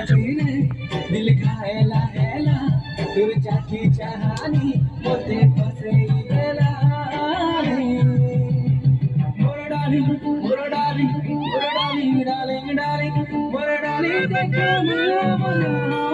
जीने दिल घायला हैला तुझ्याची चहानी मोते फसे गेला मुरडाली मुरडाली मुरडाली डालिंग डालिंग मुरडाली देखो मला